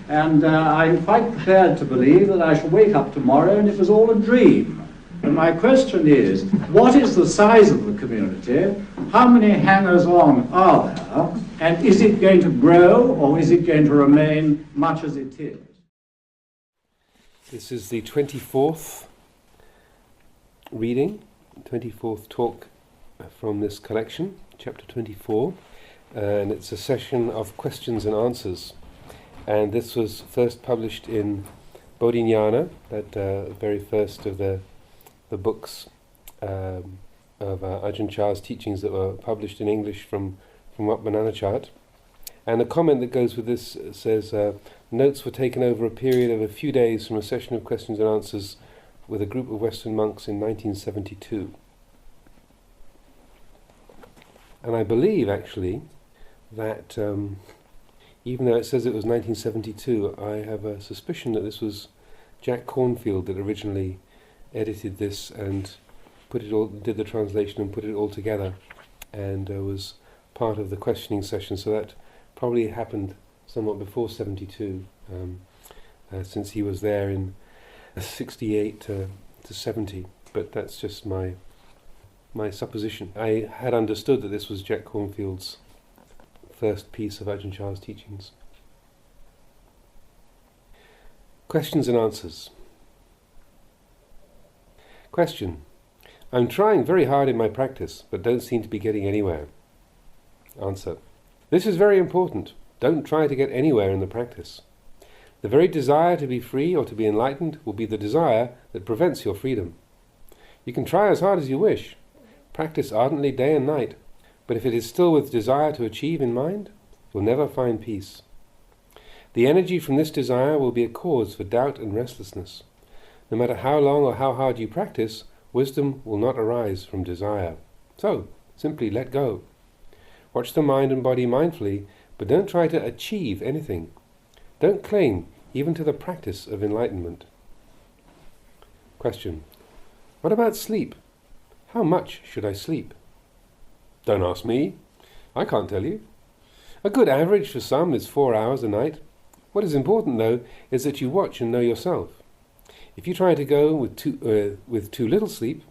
and I'm quite prepared to believe that I shall wake up tomorrow and it was all a dream. And my question is, what is the size of the community? How many hangers-on are there? And is it going to grow, or is it going to remain much as it is? This is the 24th reading, 24th talk from this collection, chapter 24, and it's a session of questions and answers. And this was first published in Bodhinyana, that very first of the books of Ajahn Chah's teachings that were published in English from Wat Banana Chart. And the comment that goes with this says, notes were taken over a period of a few days from a session of questions and answers with a group of Western monks in 1972. And I believe, actually, that even though it says it was 1972, I have a suspicion that this was Jack Cornfield that originally edited this and did the translation and put it all together, and was part of the questioning session. So that probably happened somewhat before 72, since he was there in 68 to 70. But that's just my supposition. I had understood that this was Jack Cornfield's first piece of Ajahn Chah's teachings. Questions and answers. Question. I'm trying very hard in my practice, but don't seem to be getting anywhere. Answer. This is very important. Don't try to get anywhere in the practice. The very desire to be free or to be enlightened will be the desire that prevents your freedom. You can try as hard as you wish. Practice ardently day and night. But if it is still with desire to achieve in mind, you'll never find peace. The energy from this desire will be a cause for doubt and restlessness. No matter how long or how hard you practice, wisdom will not arise from desire. So, simply let go. Watch the mind and body mindfully, but don't try to achieve anything. Don't cling even to the practice of enlightenment. Question. What about sleep? How much should I sleep? Don't ask me. I can't tell you. A good average for some is 4 hours a night. What is important, though, is that you watch and know yourself. If you try to go with too little sleep,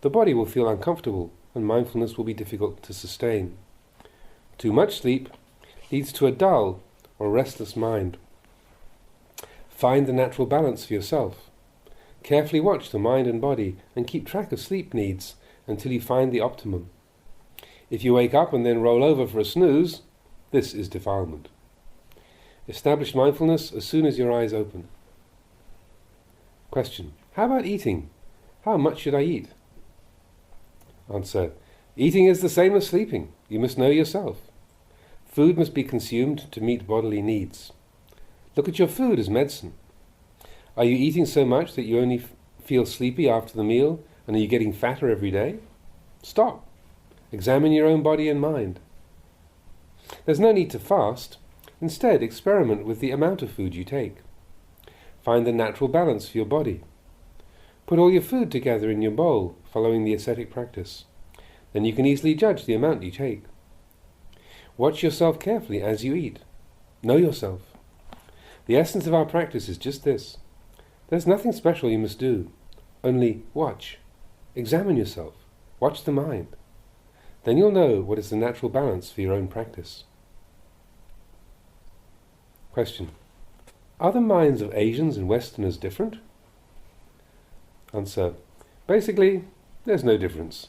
the body will feel uncomfortable and mindfulness will be difficult to sustain. Too much sleep leads to a dull or restless mind. Find the natural balance for yourself. Carefully watch the mind and body and keep track of sleep needs until you find the optimum. If you wake up and then roll over for a snooze, this is defilement. Establish mindfulness as soon as your eyes open. Question. How about eating? How much should I eat? Answer. Eating is the same as sleeping. You must know yourself. Food must be consumed to meet bodily needs. Look at your food as medicine. Are you eating so much that you only feel sleepy after the meal, and are you getting fatter every day? Stop. Examine your own body and mind. There's no need to fast. Instead, experiment with the amount of food you take. Find the natural balance for your body. Put all your food together in your bowl, following the ascetic practice. Then you can easily judge the amount you take. Watch yourself carefully as you eat. Know yourself. The essence of our practice is just this. There's nothing special you must do. Only watch. Examine yourself. Watch the mind. Then you'll know what is the natural balance for your own practice. Question. Are the minds of Asians and Westerners different? Answer. Basically, there's no difference.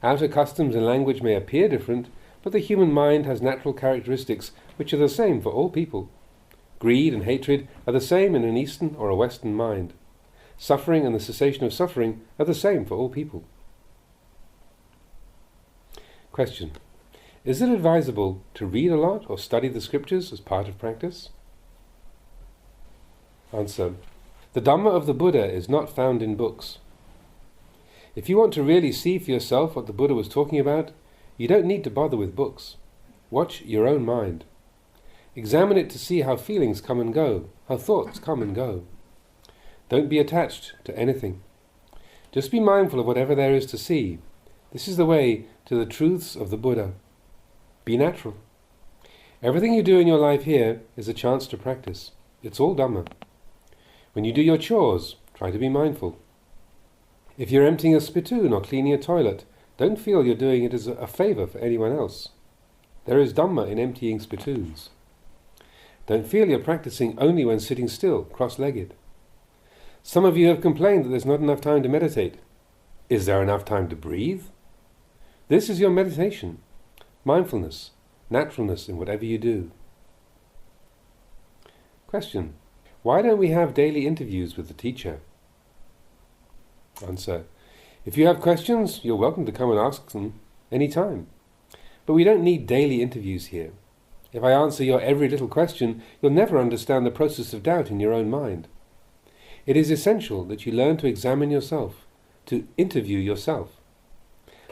Outer customs and language may appear different, but the human mind has natural characteristics which are the same for all people. Greed and hatred are the same in an Eastern or a Western mind. Suffering and the cessation of suffering are the same for all people. Question. Is it advisable to read a lot or study the scriptures as part of practice? Answer. The Dhamma of the Buddha is not found in books. If you want to really see for yourself what the Buddha was talking about, you don't need to bother with books. Watch your own mind. Examine it to see how feelings come and go, how thoughts come and go. Don't be attached to anything. Just be mindful of whatever there is to see. This is the way to the truths of the Buddha. Be natural. Everything you do in your life here is a chance to practice. It's all Dhamma. When you do your chores, try to be mindful. If you're emptying a spittoon or cleaning a toilet, don't feel you're doing it as a favour for anyone else. There is Dhamma in emptying spittoons. Don't feel you're practising only when sitting still, cross-legged. Some of you have complained that there's not enough time to meditate. Is there enough time to breathe? This is your meditation. Mindfulness, naturalness in whatever you do. Question. Why don't we have daily interviews with the teacher? Answer. If you have questions, you're welcome to come and ask them any time. But we don't need daily interviews here. If I answer your every little question, you'll never understand the process of doubt in your own mind. It is essential that you learn to examine yourself, to interview yourself.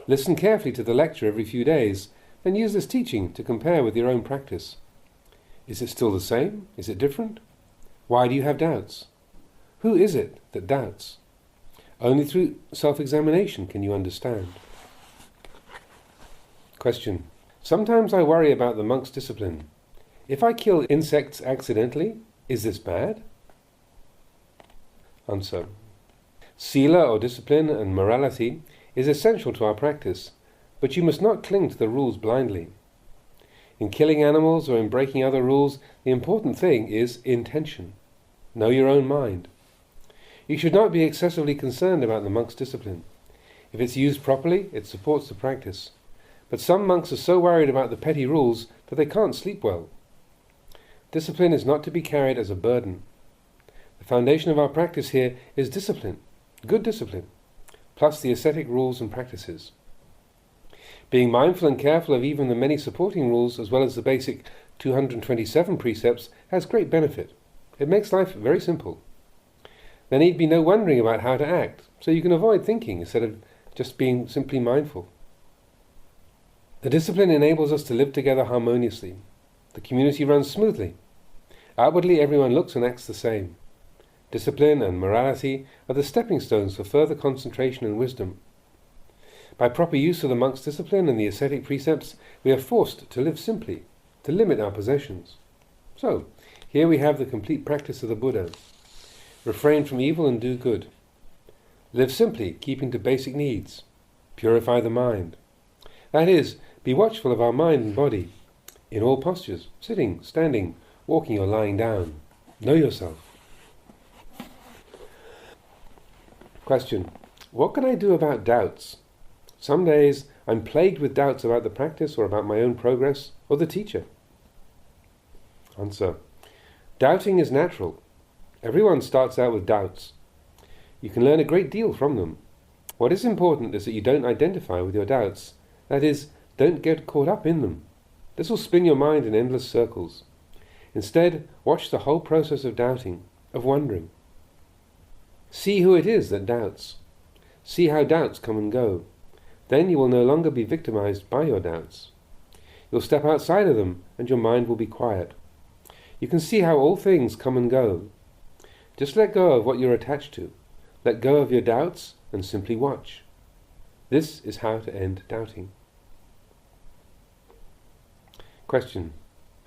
Listen carefully to the lecture every few days, then use this teaching to compare with your own practice. Is it still the same? Is it different? Why do you have doubts? Who is it that doubts? Only through self-examination can you understand. Question. Sometimes I worry about the monk's discipline. If I kill insects accidentally, is this bad? Answer. Sila or discipline and morality is essential to our practice, but you must not cling to the rules blindly. In killing animals or in breaking other rules, the important thing is intention. Know your own mind. You should not be excessively concerned about the monk's discipline. If it's used properly, it supports the practice. But some monks are so worried about the petty rules that they can't sleep well. Discipline is not to be carried as a burden. The foundation of our practice here is discipline, good discipline, plus the ascetic rules and practices. Being mindful and careful of even the many supporting rules, as well as the basic 227 precepts, has great benefit. It makes life very simple. There need be no wondering about how to act, so you can avoid thinking instead of just being simply mindful. The discipline enables us to live together harmoniously. The community runs smoothly. Outwardly, everyone looks and acts the same. Discipline and morality are the stepping stones for further concentration and wisdom. By proper use of the monk's discipline and the ascetic precepts, we are forced to live simply, to limit our possessions. So, here we have the complete practice of the Buddha. Refrain from evil and do good. Live simply, keeping to basic needs. Purify the mind. That is, be watchful of our mind and body, in all postures, sitting, standing, walking or lying down. Know yourself. Question. What can I do about doubts? Some days I'm plagued with doubts about the practice or about my own progress or the teacher. Answer. Doubting is natural. Everyone starts out with doubts. You can learn a great deal from them. What is important is that you don't identify with your doubts. That is, don't get caught up in them. This will spin your mind in endless circles. Instead, watch the whole process of doubting, of wondering. See who it is that doubts. See how doubts come and go. Then you will no longer be victimized by your doubts. You'll step outside of them and your mind will be quiet. You can see how all things come and go. Just let go of what you're attached to. Let go of your doubts and simply watch. This is how to end doubting. Question.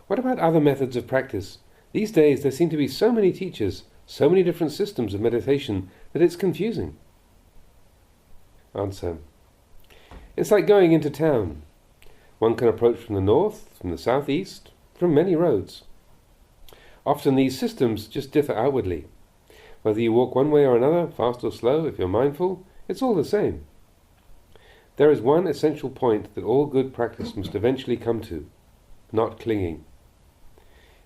What about other methods of practice? These days there seem to be so many teachers, so many different systems of meditation that it's confusing. Answer. It's like going into town. One can approach from the north, from the southeast, from many roads. Often these systems just differ outwardly. Whether you walk one way or another, fast or slow, if you're mindful, it's all the same. There is one essential point that all good practice must eventually come to, not clinging.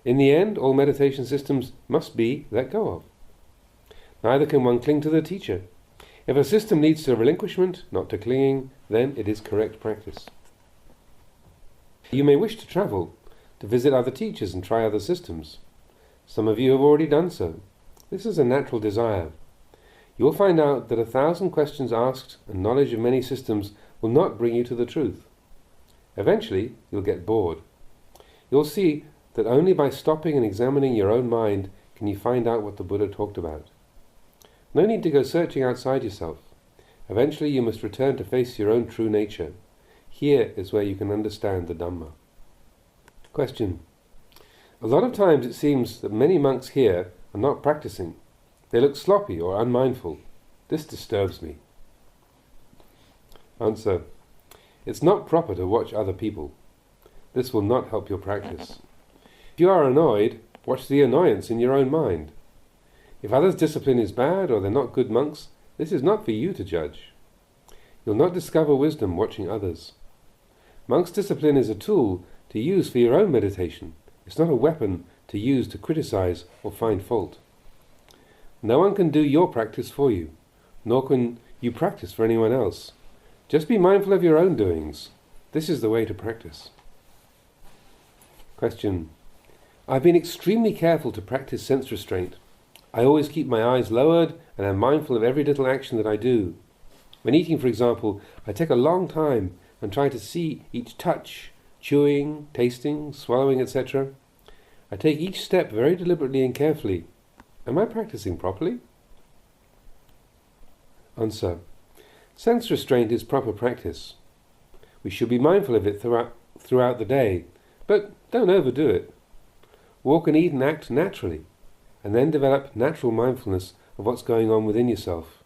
In the end, all meditation systems must be let go of. Neither can one cling to the teacher. If a system leads to relinquishment, not to clinging, then it is correct practice. You may wish to travel, to visit other teachers and try other systems. Some of you have already done so. This is a natural desire. You will find out that 1,000 questions asked and knowledge of many systems will not bring you to the truth. Eventually, you'll get bored. You'll see that only by stopping and examining your own mind can you find out what the Buddha talked about. No need to go searching outside yourself. Eventually you must return to face your own true nature. Here is where you can understand the Dhamma. Question. A lot of times it seems that many monks here are not practising. They look sloppy or unmindful. This disturbs me. Answer: it's not proper to watch other people. This will not help your practice. If you are annoyed, watch the annoyance in your own mind. If others' discipline is bad or they're not good monks, this is not for you to judge. You'll not discover wisdom watching others. Monks' discipline is a tool to use for your own meditation. It's not a weapon to use to criticize or find fault. No one can do your practice for you, nor can you practice for anyone else. Just be mindful of your own doings. This is the way to practice. Question: I've been extremely careful to practice sense restraint. I always keep my eyes lowered and am mindful of every little action that I do. When eating, for example, I take a long time and try to see each touch, chewing, tasting, swallowing, etc. I take each step very deliberately and carefully. Am I practicing properly? Answer: sense restraint is proper practice. We should be mindful of it throughout the day, but don't overdo it. Walk and eat and act naturally, and then develop natural mindfulness of what's going on within yourself.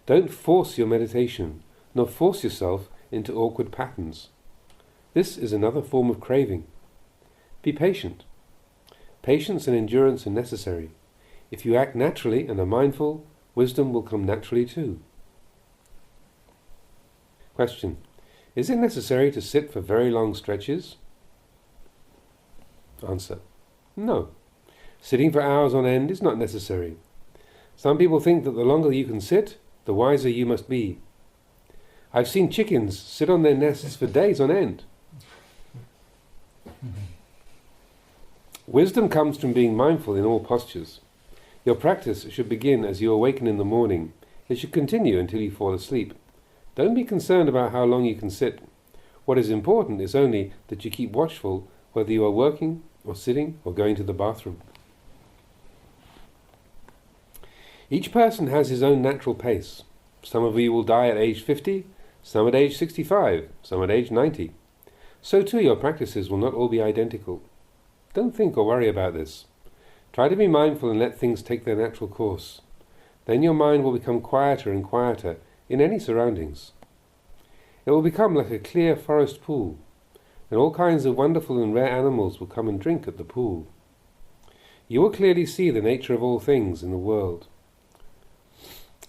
Don't force your meditation, nor force yourself into awkward patterns. This is another form of craving. Be patient. Patience and endurance are necessary. If you act naturally and are mindful, wisdom will come naturally too. Question: is it necessary to sit for very long stretches? Answer: no. Sitting for hours on end is not necessary. Some people think that the longer you can sit, the wiser you must be. I've seen chickens sit on their nests for days on end. Wisdom comes from being mindful in all postures. Your practice should begin as you awaken in the morning. It should continue until you fall asleep. Don't be concerned about how long you can sit. What is important is only that you keep watchful whether you are working or sitting or going to the bathroom. Each person has his own natural pace. Some of you will die at age 50, some at age 65, some at age 90. So too your practices will not all be identical. Don't think or worry about this. Try to be mindful and let things take their natural course. Then your mind will become quieter and quieter in any surroundings. It will become like a clear forest pool, and all kinds of wonderful and rare animals will come and drink at the pool. You will clearly see the nature of all things in the world.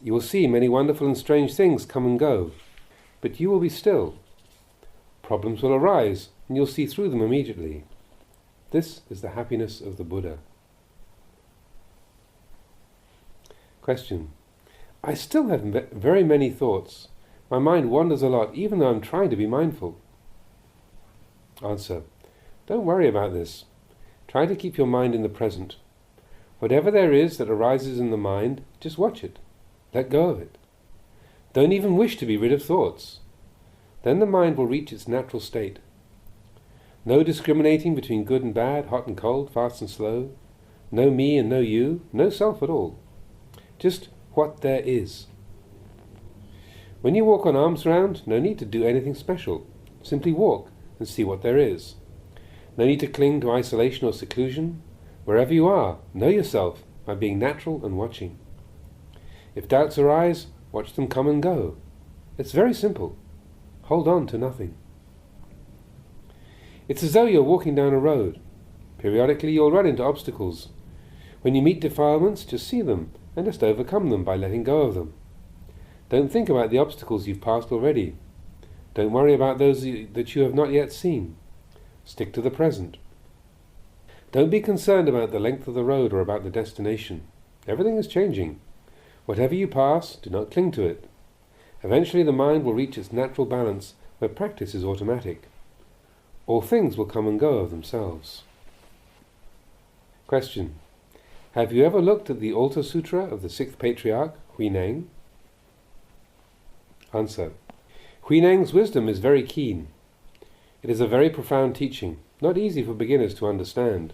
You will see many wonderful and strange things come and go, but you will be still. Problems will arise, and you'll see through them immediately. This is the happiness of the Buddha. Question: I still have very many thoughts. My mind wanders a lot, even though I'm trying to be mindful. Answer: don't worry about this. Try to keep your mind in the present. Whatever there is that arises in the mind, just watch it. Let go of it. Don't even wish to be rid of thoughts. Then the mind will reach its natural state. No discriminating between good and bad, hot and cold, fast and slow. No me and no you, no self at all. Just what there is. When you walk on arms round, no need to do anything special. Simply walk and see what there is. No need to cling to isolation or seclusion. Wherever you are, know yourself by being natural and watching. If doubts arise, watch them come and go. It's very simple. Hold on to nothing. It's as though you're walking down a road. Periodically you'll run into obstacles. When you meet defilements, just see them and just overcome them by letting go of them. Don't think about the obstacles you've passed already. Don't worry about those that you have not yet seen. Stick to the present. Don't be concerned about the length of the road or about the destination. Everything is changing. Whatever you pass, do not cling to it. Eventually the mind will reach its natural balance where practice is automatic. All things will come and go of themselves. Question: have you ever looked at the Altar Sutra of the 6th Patriarch, Huineng? Answer: Huineng's wisdom is very keen. It is a very profound teaching, not easy for beginners to understand.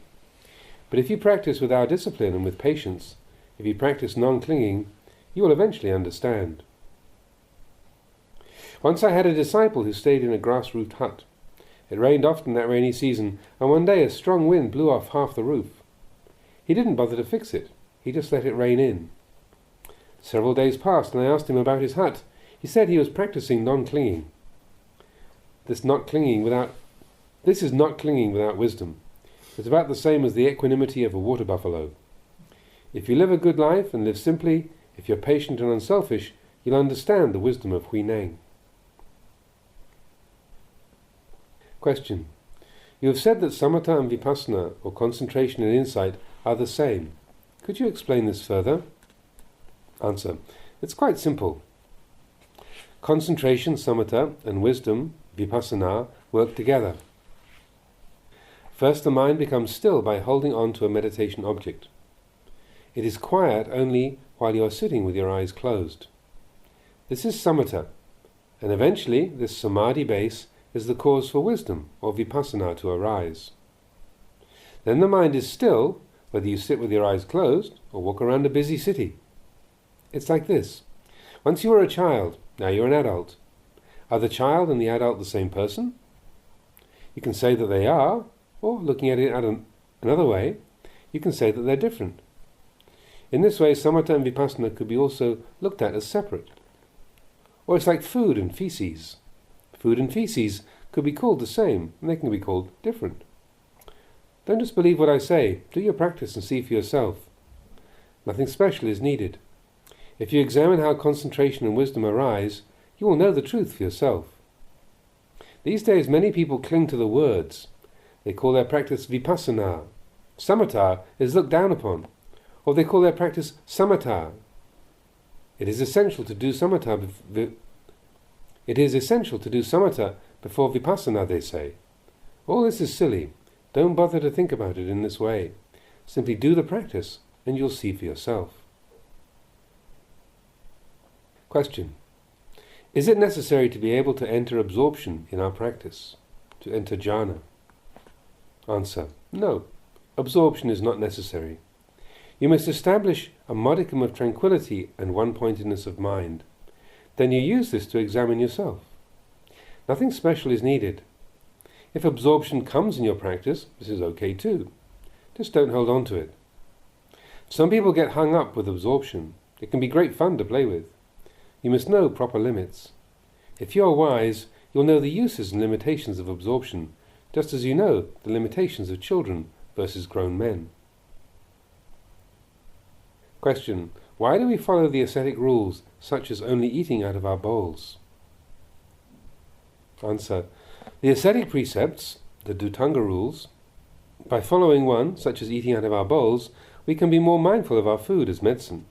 But if you practice with our discipline and with patience, if you practice non-clinging, you will eventually understand. Once I had a disciple who stayed in a grass-roofed hut. It rained often that rainy season, and one day a strong wind blew off half the roof. He didn't bother to fix it. He just let it rain in. Several days passed, and I asked him about his hut. He said he was practising non-clinging. This is not clinging without wisdom. It's about the same as the equanimity of a water buffalo. If you live a good life and live simply, if you're patient and unselfish, you'll understand the wisdom of Hui Neng. Question. You have said that samatha and vipassana, or concentration and insight, are the same. Could you explain this further? Answer. It's quite simple. Concentration, samatha, and wisdom, vipassana, work together. First, the mind becomes still by holding on to a meditation object. It is quiet only while you are sitting with your eyes closed. This is samatha, and eventually this samadhi base is the cause for wisdom, or vipassana, to arise. Then the mind is still, whether you sit with your eyes closed or walk around a busy city. It's like this. Once you were a child, now you're an adult. Are the child and the adult the same person? You can say that they are, or looking at it another way, you can say that they're different. In this way, samatha and vipassana could be also looked at as separate. Or it's like food and feces. Food and feces could be called the same, and they can be called different. Don't just believe what I say. Do your practice and see for yourself. Nothing special is needed. If you examine how concentration and wisdom arise, you will know the truth for yourself. These days many people cling to the words. They call their practice vipassana. Samatha is looked down upon. Or they call their practice samatha. It is essential to do samatha before vipassana, they say. All this is silly. Don't bother to think about it in this way. Simply do the practice, and you'll see for yourself. Question. Is it necessary to be able to enter absorption in our practice? To enter jhana? Answer. No. Absorption is not necessary. You must establish a modicum of tranquility and one-pointedness of mind. Then you use this to examine yourself. Nothing special is needed. If absorption comes in your practice, this is okay too. Just don't hold on to it. Some people get hung up with absorption. It can be great fun to play with. You must know proper limits. If you are wise, you'll know the uses and limitations of absorption, just as you know the limitations of children versus grown men. Question. Why do we follow the ascetic rules, such as only eating out of our bowls? Answer. The ascetic precepts, the Dhutanga rules, by following one, such as eating out of our bowls, we can be more mindful of our food as medicine.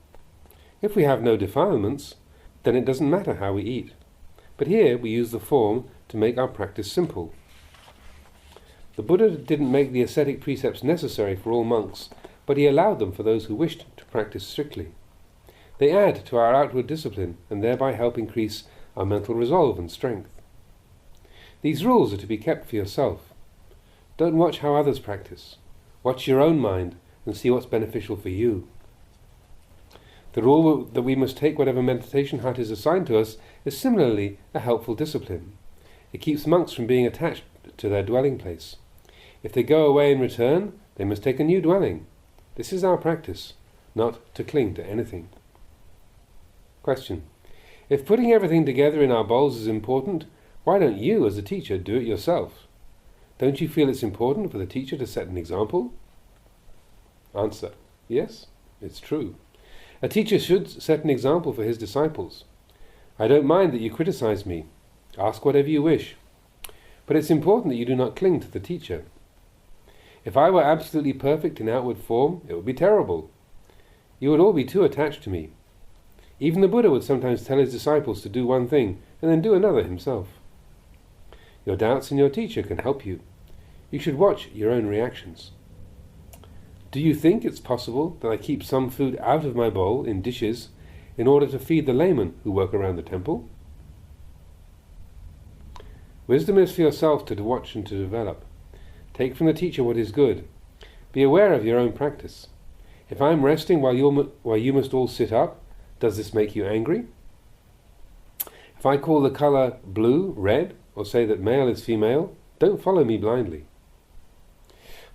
If we have no defilements, then it doesn't matter how we eat. But here we use the form to make our practice simple. The Buddha didn't make the ascetic precepts necessary for all monks, but he allowed them for those who wished to practice strictly. They add to our outward discipline and thereby help increase our mental resolve and strength. These rules are to be kept for yourself. Don't watch how others practice. Watch your own mind and see what's beneficial for you. The rule that we must take whatever meditation hut is assigned to us is similarly a helpful discipline. It keeps monks from being attached to their dwelling place. If they go away and return, they must take a new dwelling. This is our practice, not to cling to anything. Question. If putting everything together in our bowls is important, why don't you, as a teacher, do it yourself? Don't you feel it's important for the teacher to set an example? Answer. Yes, it's true. A teacher should set an example for his disciples. I don't mind that you criticize me. Ask whatever you wish. But it's important that you do not cling to the teacher. If I were absolutely perfect in outward form, it would be terrible. You would all be too attached to me. Even the Buddha would sometimes tell his disciples to do one thing and then do another himself. Your doubts in your teacher can help you. You should watch your own reactions. Do you think it's possible that I keep some food out of my bowl in dishes in order to feed the laymen who work around the temple? Wisdom is for yourself to watch and to develop. Take from the teacher what is good. Be aware of your own practice. If I am resting while you must all sit up, does this make you angry? If I call the colour blue red, or say that male is female, Don't follow me blindly.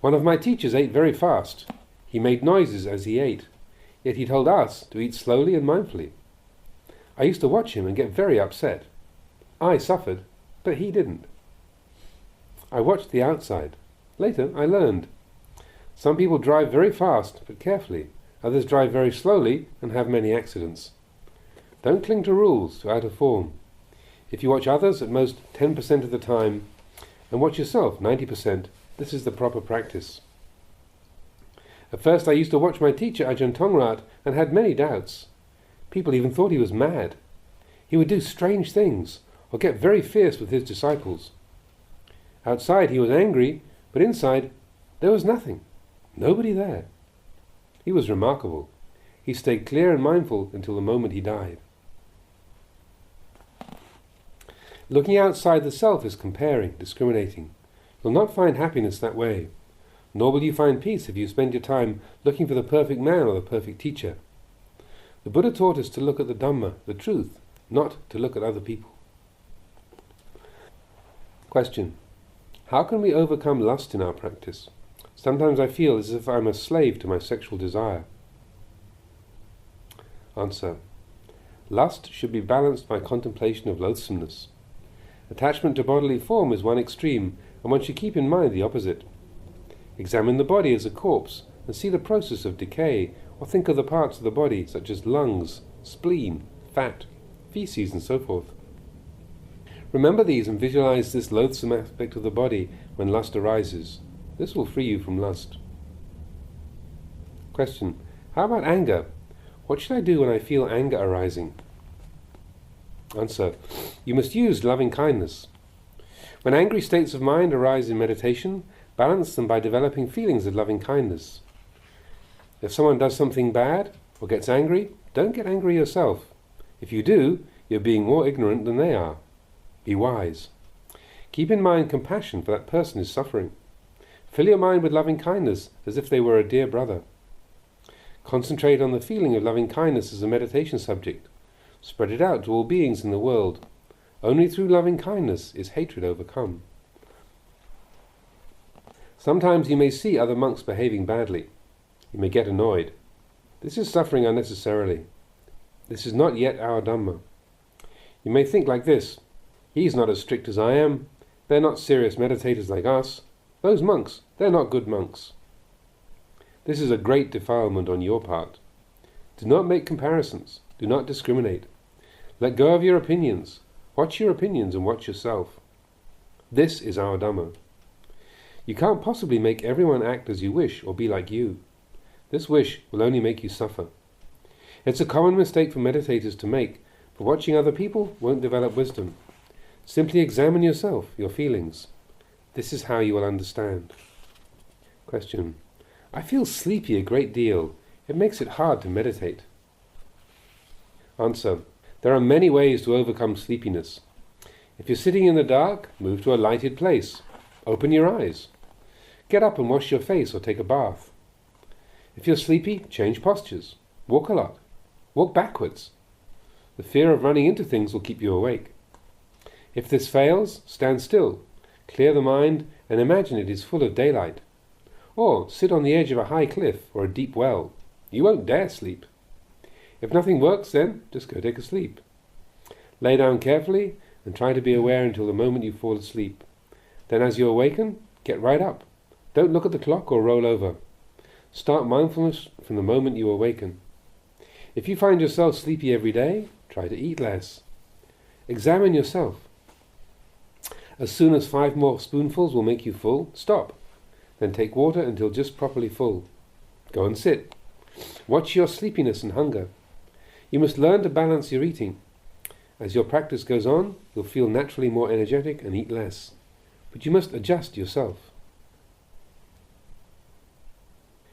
One of my teachers ate very fast. He made noises as he ate, yet he told us to eat slowly and mindfully. I used to watch him and get very upset. I suffered, but he didn't. I watched the outside. Later, I learned. Some people drive very fast, but carefully. Others drive very slowly and have many accidents. Don't cling to rules, to out of form. If you watch others at most 10% of the time, and watch yourself 90%, this is the proper practice. At first I used to watch my teacher Ajahn Tongrat and had many doubts. People even thought he was mad. He would do strange things, or get very fierce with his disciples. Outside he was angry, but inside there was nothing. Nobody there. He was remarkable. He stayed clear and mindful until the moment he died. Looking outside the self is comparing, discriminating. You'll not find happiness that way, nor will you find peace if you spend your time looking for the perfect man or the perfect teacher. The Buddha taught us to look at the Dhamma, the truth, not to look at other people. Question: how can we overcome lust in our practice? Sometimes I feel as if I'm a slave to my sexual desire. Answer: lust should be balanced by contemplation of loathsomeness. Attachment to bodily form is one extreme, and one should keep in mind the opposite. Examine the body as a corpse and see the process of decay, or think of the parts of the body such as lungs, spleen, fat, feces, and so forth. Remember these and visualize this loathsome aspect of the body when lust arises. This will free you from lust. Question: how about anger? What should I do when I feel anger arising? Answer: you must use loving kindness. When angry states of mind arise in meditation, balance them by developing feelings of loving kindness. If someone does something bad or gets angry, don't get angry yourself. If you do, you're being more ignorant than they are. Be wise. Keep in mind compassion for that person who's suffering. Fill your mind with loving kindness as if they were a dear brother. Concentrate on the feeling of loving kindness as a meditation subject. Spread it out to all beings in the world. Only through loving kindness is hatred overcome. Sometimes you may see other monks behaving badly. You may get annoyed. This is suffering unnecessarily. This is not yet our Dhamma. You may think like this: he's not as strict as I am. They're not serious meditators like us. Those monks, they're not good monks. This is a great defilement on your part. Do not make comparisons. Do not discriminate. Let go of your opinions. Watch your opinions and watch yourself. This is our Dhamma. You can't possibly make everyone act as you wish or be like you. This wish will only make you suffer. It's a common mistake for meditators to make, but watching other people won't develop wisdom. Simply examine yourself, your feelings. This is how you will understand. Question: I feel sleepy a great deal. It makes it hard to meditate. Answer: there are many ways to overcome sleepiness. If you're sitting in the dark, move to a lighted place. Open your eyes. Get up and wash your face or take a bath. If you're sleepy, change postures. Walk a lot. Walk backwards. The fear of running into things will keep you awake. If this fails, stand still. Clear the mind and imagine it is full of daylight. Or sit on the edge of a high cliff or a deep well. You won't dare sleep. If nothing works, then just go take a sleep. Lay down carefully and try to be aware until the moment you fall asleep. Then as you awaken, get right up. Don't look at the clock or roll over. Start mindfulness from the moment you awaken. If you find yourself sleepy every day, try to eat less. Examine yourself. As soon as 5 more spoonfuls will make you full, stop. Then take water until just properly full. Go and sit. Watch your sleepiness and hunger. You must learn to balance your eating. As your practice goes on, you'll feel naturally more energetic and eat less. But you must adjust yourself.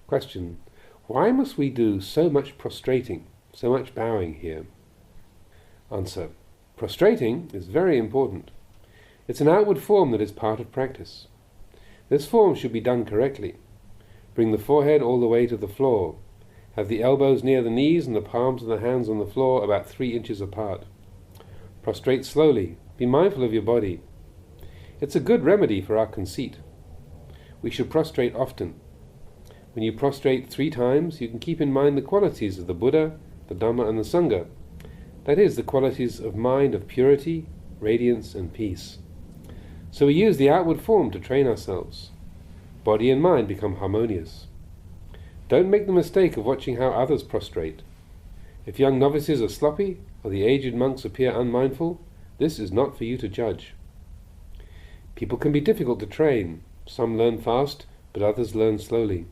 Question: why must we do so much prostrating, so much bowing here? Answer: prostrating is very important. It's an outward form that is part of practice. This form should be done correctly. Bring the forehead all the way to the floor. Have the elbows near the knees and the palms of the hands on the floor about 3 inches apart. Prostrate slowly. Be mindful of your body. It's a good remedy for our conceit. We should prostrate often. When you prostrate 3 times, you can keep in mind the qualities of the Buddha, the Dhamma and the Sangha. That is, the qualities of mind of purity, radiance and peace. So we use the outward form to train ourselves. Body and mind become harmonious. Don't make the mistake of watching how others prostrate. If young novices are sloppy, or the aged monks appear unmindful, this is not for you to judge. People can be difficult to train. Some learn fast, but others learn slowly.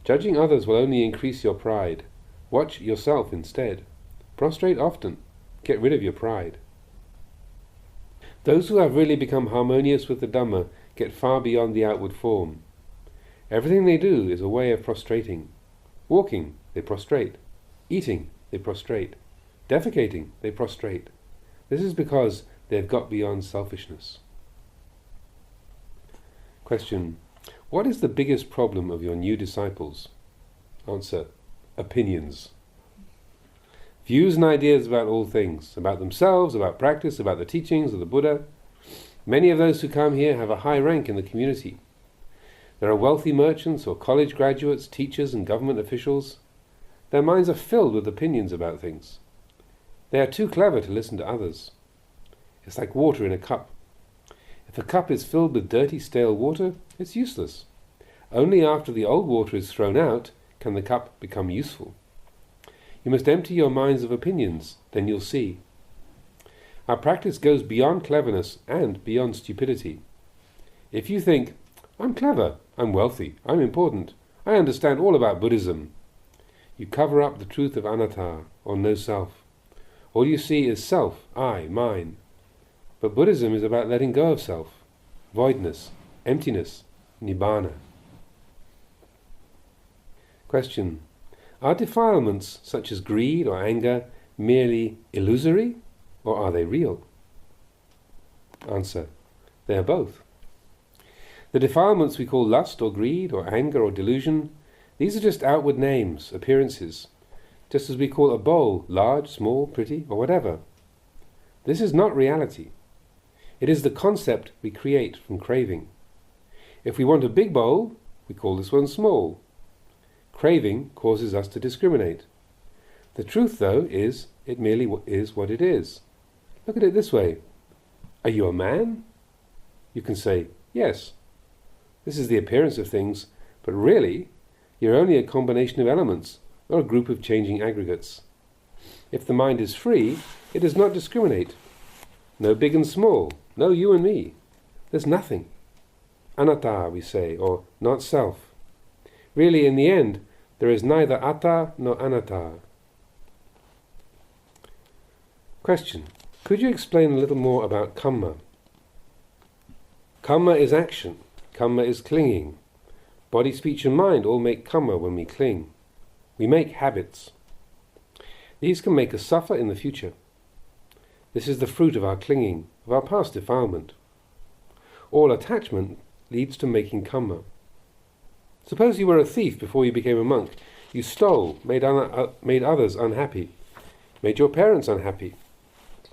Judging others will only increase your pride. Watch yourself instead. Prostrate often. Get rid of your pride. Those who have really become harmonious with the Dhamma get far beyond the outward form. Everything they do is a way of prostrating. Walking, they prostrate. Eating, they prostrate. Defecating, they prostrate. This is because they have got beyond selfishness. Question: what is the biggest problem of your new disciples? Answer: opinions. Views and ideas about all things, about themselves, about practice, about the teachings of the Buddha. Many of those who come here have a high rank in the community. There are wealthy merchants or college graduates, teachers and government officials. Their minds are filled with opinions about things. They are too clever to listen to others. It's like water in a cup. If a cup is filled with dirty, stale water, it's useless. Only after the old water is thrown out can the cup become useful. You must empty your minds of opinions, then you'll see. Our practice goes beyond cleverness and beyond stupidity. If you think, I'm clever, I'm wealthy, I'm important, I understand all about Buddhism, you cover up the truth of anatta, or no self. All you see is self, I, mine. But Buddhism is about letting go of self, voidness, emptiness, nibbana. Question: are defilements such as greed or anger merely illusory, or are they real? Answer: they are both. The defilements we call lust or greed or anger or delusion, these are just outward names, appearances, just as we call a bowl large, small, pretty, or whatever. This is not reality. It is the concept we create from craving. If we want a big bowl, we call this one small. Craving causes us to discriminate. The truth, though, is it merely is what it is. Look at it this way. Are you a man? You can say, yes. This is the appearance of things, but really, you're only a combination of elements, or a group of changing aggregates. If the mind is free, it does not discriminate. No big and small, no you and me. There's nothing. Anatta, we say, or not self. Really, in the end, there is neither atta nor anatta. Question: could you explain a little more about Kamma? Kamma is action. Kamma is clinging. Body, speech and mind all make Kamma when we cling. We make habits. These can make us suffer in the future. This is the fruit of our clinging, of our past defilement. All attachment leads to making Kamma. Suppose you were a thief before you became a monk. You stole, made others unhappy, made your parents unhappy.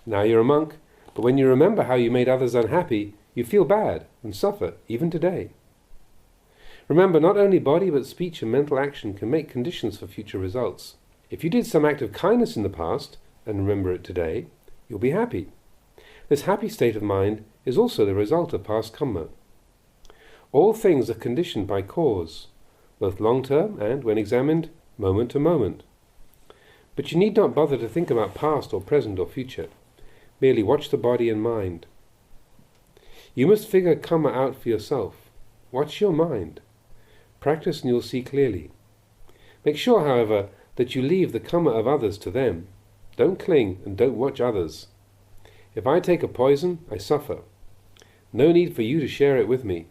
Now you're a monk, but when you remember how you made others unhappy, you feel bad and suffer, even today. Remember, not only body but speech and mental action can make conditions for future results. If you did some act of kindness in the past and remember it today, you'll be happy. This happy state of mind is also the result of past Kamma. All things are conditioned by cause, both long-term and, when examined, moment to moment. But you need not bother to think about past or present or future. Merely watch the body and mind. You must figure Kamma out for yourself. Watch your mind. Practice and you'll see clearly. Make sure, however, that you leave the Kamma of others to them. Don't cling and don't watch others. If I take a poison, I suffer. No need for you to share it with me.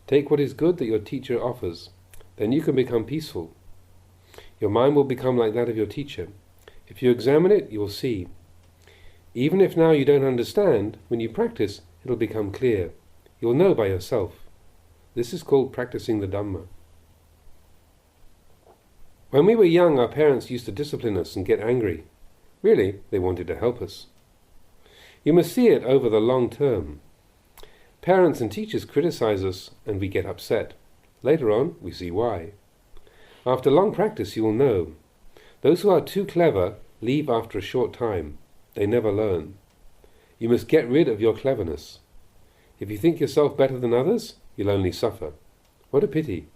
Take what is good that your teacher offers. Then you can become peaceful. Your mind will become like that of your teacher. If you examine it, you will see. Even if now you don't understand, when you practice, it'll become clear. You'll know by yourself. This is called practicing the Dhamma. When we were young, our parents used to discipline us and get angry. Really, they wanted to help us. You must see it over the long term. Parents and teachers criticize us and we get upset. Later on, we see why. After long practice, you will know. Those who are too clever leave after a short time. They never learn. You must get rid of your cleverness. If you think yourself better than others, you'll only suffer. What a pity.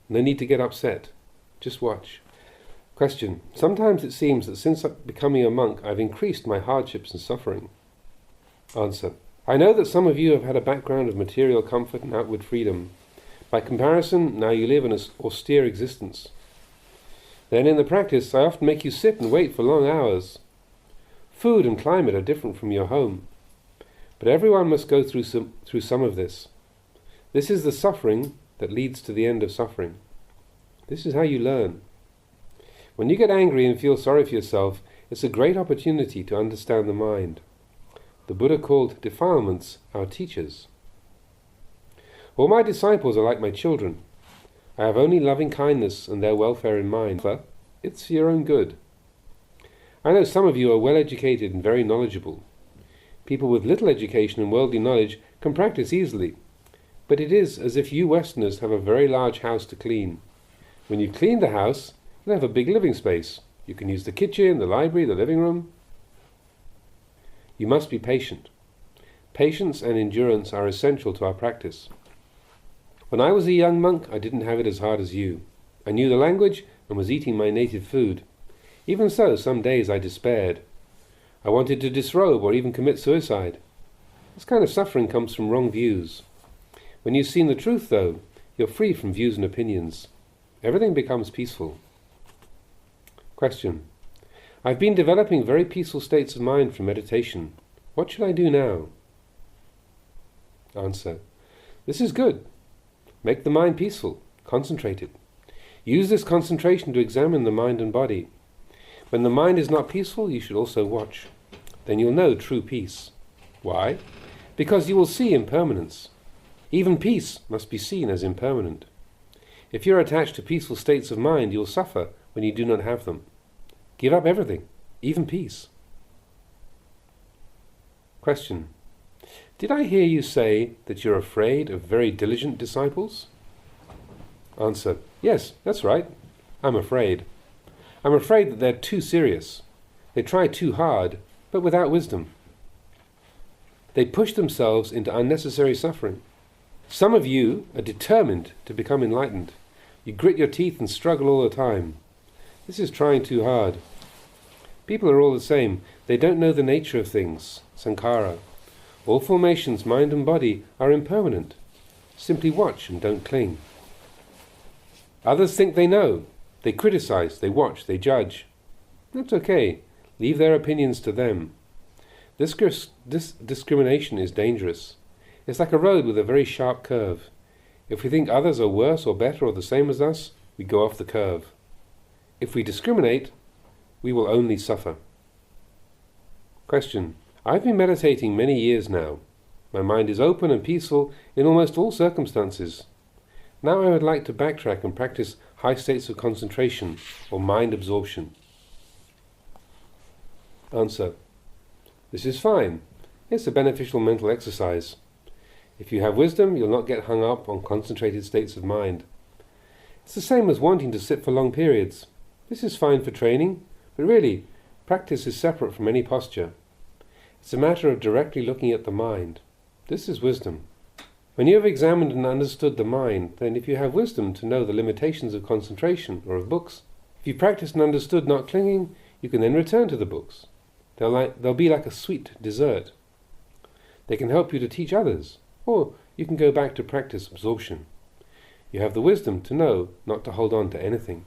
No need to get upset. Just watch. Question. Sometimes it seems that since becoming a monk, I've increased my hardships and suffering. Answer. I know that some of you have had a background of material comfort and outward freedom. By comparison, now you live an austere existence. Then in the practice, I often make you sit and wait for long hours. Food and climate are different from your home. But everyone must go through some of this. This is the suffering that leads to the end of suffering. This is how you learn. When you get angry and feel sorry for yourself, it's a great opportunity to understand the mind. The Buddha called defilements our teachers. All my disciples are like my children. I have only loving kindness and their welfare in mind. It's for your own good. I know some of you are well educated and very knowledgeable. People with little education and worldly knowledge can practice easily, but it is as if you Westerners have a very large house to clean. When you've cleaned the house, you'll have a big living space. You can use the kitchen, the library, the living room. You must be patient. Patience and endurance are essential to our practice. When I was a young monk, I didn't have it as hard as you. I knew the language and was eating my native food. Even so, some days I despaired. I wanted to disrobe or even commit suicide. This kind of suffering comes from wrong views. When you've seen the truth, though, you're free from views and opinions. Everything becomes peaceful. Question. I've been developing very peaceful states of mind from meditation. What should I do now? Answer. This is good. Make the mind peaceful, concentrated. Use this concentration to examine the mind and body. When the mind is not peaceful, you should also watch. Then you'll know true peace. Why? Because you will see impermanence. Even peace must be seen as impermanent. If you're attached to peaceful states of mind, you'll suffer when you do not have them. Give up everything, even peace. Question. Did I hear you say that you're afraid of very diligent disciples? Answer. Yes, that's right. I'm afraid. I'm afraid that they're too serious. They try too hard, but without wisdom. They push themselves into unnecessary suffering. Some of you are determined to become enlightened. You grit your teeth and struggle all the time. This is trying too hard. People are all the same. They don't know the nature of things, sankhara. All formations, mind and body, are impermanent. Simply watch and don't cling. Others think they know. They criticize, they watch, they judge. That's okay. Leave their opinions to them. This discrimination is dangerous. It's like a road with a very sharp curve. If we think others are worse or better or the same as us, we go off the curve. If we discriminate, we will only suffer. Question. I've been meditating many years now. My mind is open and peaceful in almost all circumstances. Now I would like to backtrack and practice high states of concentration or mind absorption. Answer. This is fine. It's a beneficial mental exercise. If you have wisdom, you'll not get hung up on concentrated states of mind. It's the same as wanting to sit for long periods. This is fine for training, but really, practice is separate from any posture. It's a matter of directly looking at the mind. This is wisdom. When you have examined and understood the mind, then if you have wisdom to know the limitations of concentration or of books, if you practiced and understood not clinging, you can then return to the books. They'll be like a sweet dessert. They can help you to teach others, or you can go back to practice absorption. You have the wisdom to know not to hold on to anything.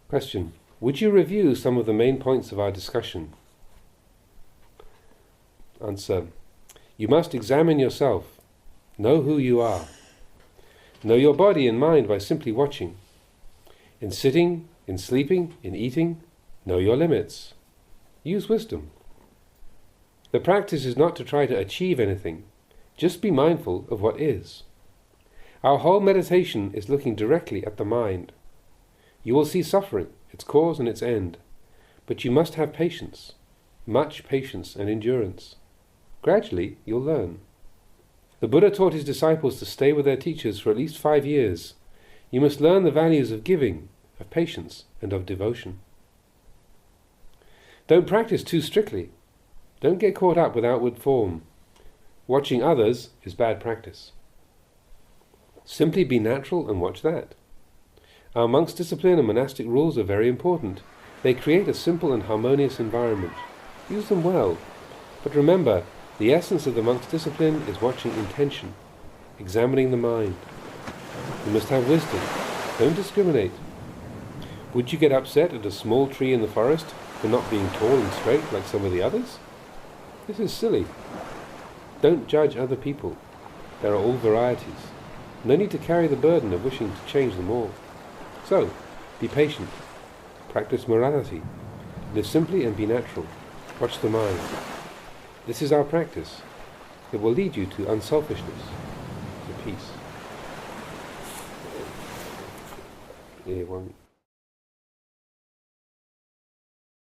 Question. Would you review some of the main points of our discussion? Answer. You must examine yourself. Know who you are. Know your body and mind by simply watching. In sitting, in sleeping, in eating, know your limits. Use wisdom. The practice is not to try to achieve anything. Just be mindful of what is. Our whole meditation is looking directly at the mind. You will see suffering, its cause and its end. But you must have patience, much patience and endurance. Gradually, you'll learn. The Buddha taught his disciples to stay with their teachers for at least 5 years. You must learn the values of giving, of patience, and of devotion. Don't practice too strictly. Don't get caught up with outward form. Watching others is bad practice. Simply be natural and watch that. Our monk's discipline and monastic rules are very important. They create a simple and harmonious environment. Use them well. But remember, the essence of the monk's discipline is watching intention, examining the mind. You must have wisdom. Don't discriminate. Would you get upset at a small tree in the forest for not being tall and straight like some of the others? This is silly. Don't judge other people. There are all varieties. No need to carry the burden of wishing to change them all. So, be patient. Practice morality. Live simply and be natural. Watch the mind. This is our practice. It will lead you to unselfishness, to peace. Yeah, one.